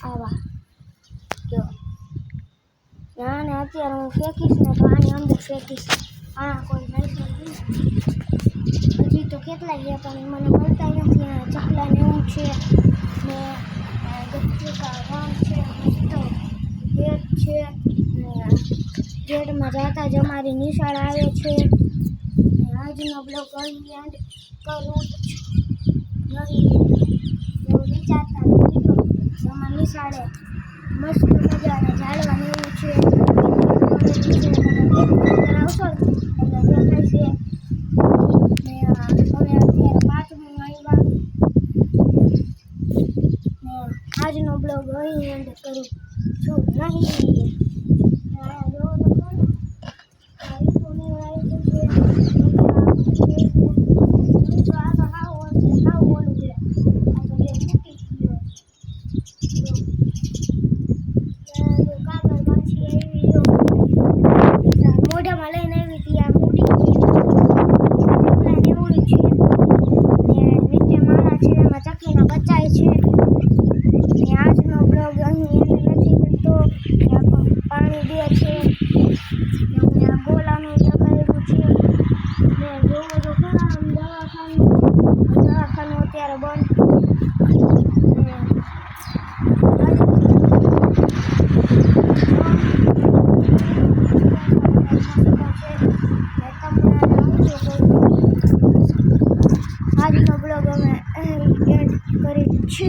આવા જો આને અત્યારે હું ફેંકીશ ને તો આની અંદર ફેંકીશ. કોઈ નહીં હજી તો કેટલા ગયા પણ મને મળતા નથી. ચકલા ને એવું છે ને ગચ્ચુકા વામ છે, ગેટ છે ને ગેટમાં જતા જ અમારી નિશાળ આવે છે. આજનો બ્લોગ અહીં એન્ડ કરું એવું વિચારતા નથી તો અમારી નિશાળે મસ્ત મજાને ઝાડવાનું એવું છે. આવશો એટલે દેખાય છે ને અમે અત્યારે 5મું આવ્યા ને આજનો બ્લોગ અહીં એન્ડ કરું છું નહીં. મોઢામાં લઈને આવી ત્યાં મૂડી છે નીચે માળા છે એમાં ચકલીના બચ્ચાય છે. આજનો બ્લોગ અહીં નથી કરતો. પાણી દે છે ગોલાનું લગાવેલું છે ને જોવો તો ખરા દવાખાનું અત્યારે બંધ. આજનો બ્લોગ અમે એન્ડ કરી છે.